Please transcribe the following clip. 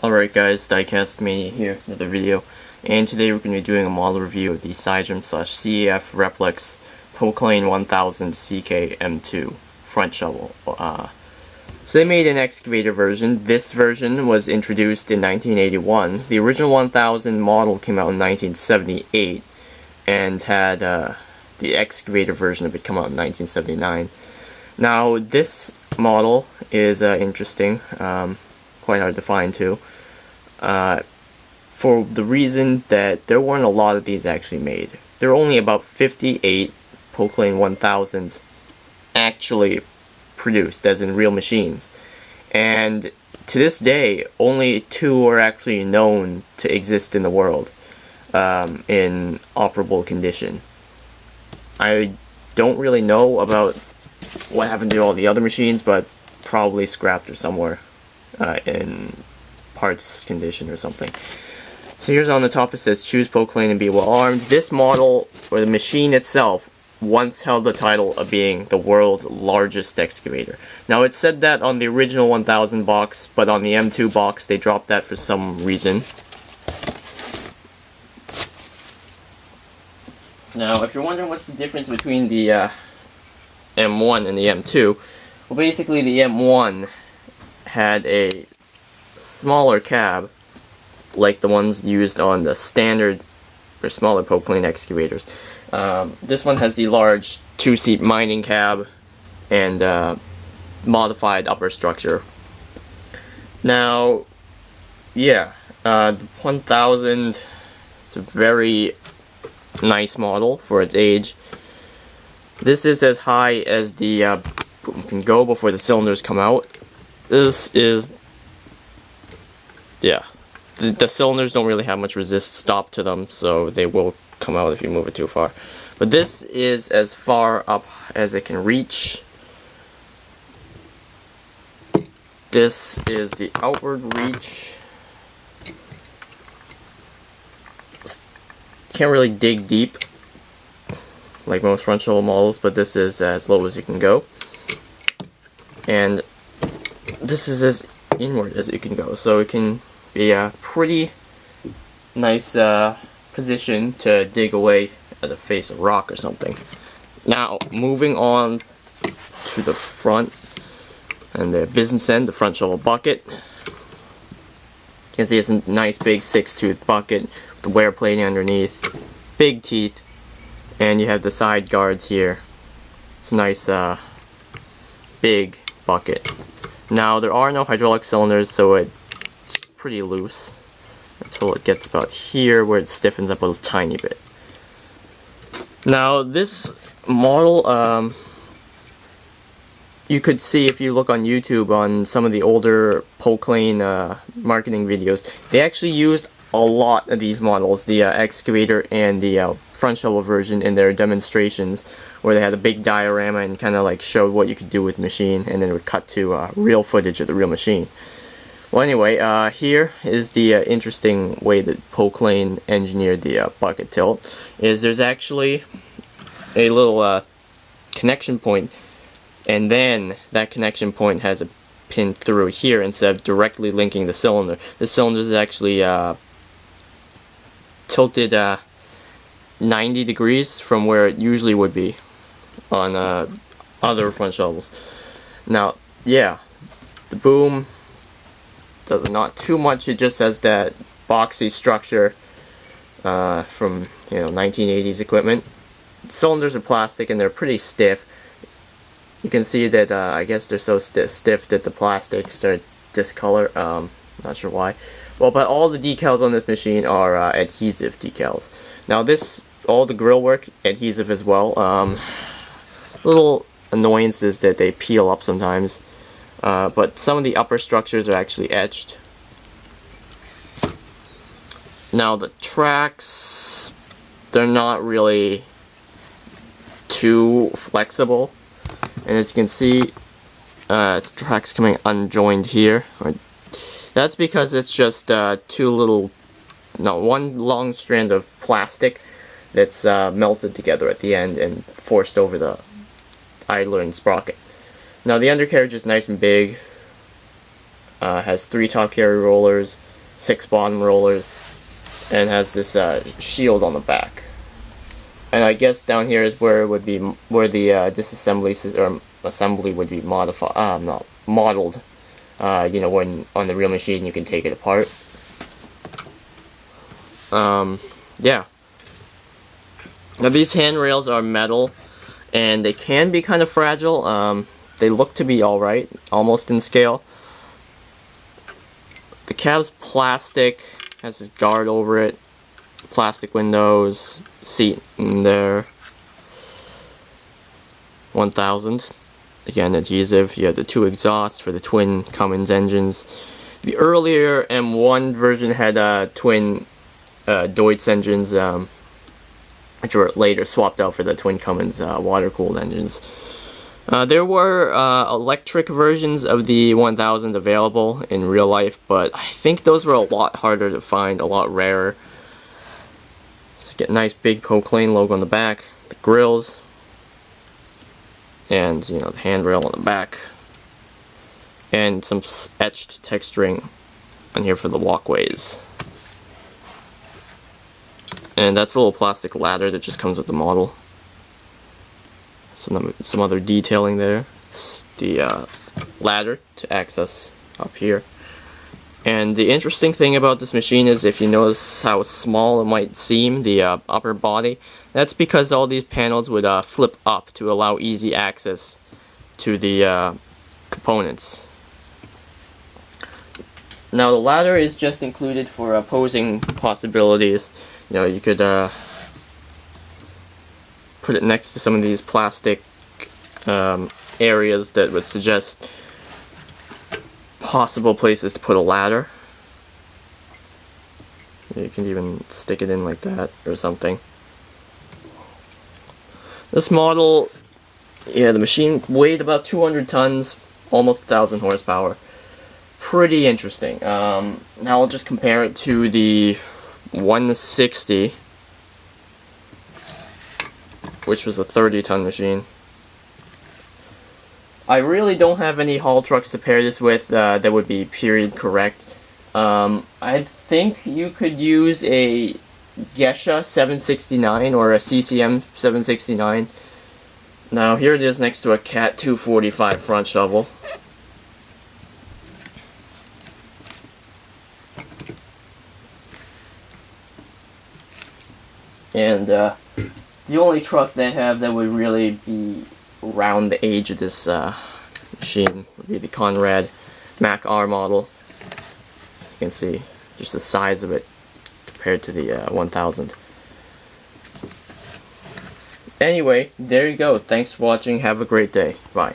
Alright guys, diecastmania here, another video, and today we're going to be doing a model review of the Sijam CEF Replex Poclain 1000 CK M2 front shovel. So they made an excavator version. This version was introduced in 1981. The original 1000 model came out in 1978 and had the excavator version of it come out in 1979. Now this model is interesting. Quite hard to find too, for the reason that there weren't a lot of these actually made. There are only about 58 Poclain 1000s actually produced, as in real machines, and to this day only 2 are actually known to exist in the world in operable condition. I don't really know about what happened to all the other machines, but probably scrapped or somewhere in parts condition or something. So here's on the top, it says choose Poclain and be well armed. This model, or the machine itself, once held the title of being the world's largest excavator. Now it said that on the original 1000 box, but on the M2 box they dropped that for some reason. Now if you're wondering what's the difference between the M1 and the M2, well, basically the M1 had a smaller cab like the ones used on the standard or smaller Poclain excavators. This one has the large 2-seat mining cab and modified upper structure. Now, yeah, the 1000 is a very nice model for its age. This is as high as the boom can go before the cylinders come out. This is, yeah, the cylinders don't really have much stop to them, so they will come out if you move it too far. But this is as far up as it can reach. This is the outward reach. Can't really dig deep like most front shovel models, but this is as low as you can go. And this is as inward as it can go, so it can be a pretty nice position to dig away at the face of rock or something. Now, moving on to the front and the business end, the front shovel bucket. You can see it's a nice big 6-tooth bucket with the wear plating underneath, big teeth, and you have the side guards here. It's a nice big bucket. Now there are no hydraulic cylinders, so it's pretty loose until it gets about here where it stiffens up a tiny bit. Now this model, you could see if you look on YouTube on some of the older Poclain marketing videos, they actually used a lot of these models, the excavator and the front shovel version, in their demonstrations, where they had a big diorama and kind of like showed what you could do with the machine, and then it would cut to real footage of the real machine. Well, anyway, here is the interesting way that Poclain engineered the bucket tilt. Is there's actually a little connection point, and then that connection point has a pin through here instead of directly linking the cylinder. The cylinder is actually tilted 90 degrees from where it usually would be on other front shovels. Now, yeah, the boom does not too much. It just has that boxy structure from 1980s equipment. The cylinders are plastic and they're pretty stiff. You can see that I guess they're so stiff that the plastic started discolor. Not sure why. Well, but all the decals on this machine are adhesive decals. Now all the grill work adhesive as well. Little annoyances that they peel up sometimes. But some of the upper structures are actually etched. Now the tracks, they're not really too flexible. And as you can see, the tracks coming unjoined here. That's because it's just one long strand of plastic that's melted together at the end and forced over the idler and sprocket. Now the undercarriage is nice and big, has 3 top carry rollers, 6 bottom rollers, and has this shield on the back. And I guess down here is where it would be where the disassembly or assembly would be modified, not modeled. You know, when on the real machine you can take it apart. Yeah. Now these handrails are metal, and they can be kind of fragile. They look to be alright, almost in scale. The cab's plastic, has this guard over it, plastic windows, seat in there. 1000. Again, adhesive. You have the 2 exhausts for the twin Cummins engines. The earlier M1 version had twin Deutz engines, which were later swapped out for the twin Cummins water-cooled engines. There were electric versions of the 1000 available in real life, but I think those were a lot harder to find, a lot rarer. So get a nice big Poclain logo on the back, the grills, and you know, the handrail on the back, and some etched texturing on here for the walkways. And that's a little plastic ladder that just comes with the model. Some other detailing there. It's the ladder to access up here. And the interesting thing about this machine is, if you notice how small it might seem, the upper body, that's because all these panels would flip up to allow easy access to the components. Now the ladder is just included for opposing possibilities. You know, you could put it next to some of these plastic areas that would suggest possible places to put a ladder. You can even stick it in like that or something. This model, yeah, the machine weighed about 200 tons, almost 1,000 horsepower. Pretty interesting. Now I'll just compare it to the 160, which was a 30-ton machine. I really don't have any haul trucks to pair this with that would be period correct. I think you could use a Gesha 769 or a CCM 769. Now here it is next to a Cat 245 front shovel. And the only truck they have that would really be around the age of this machine would be the Conrad Mac R model. You can see just the size of it compared to the 1000. Anyway, there you go. Thanks for watching. Have a great day. Bye.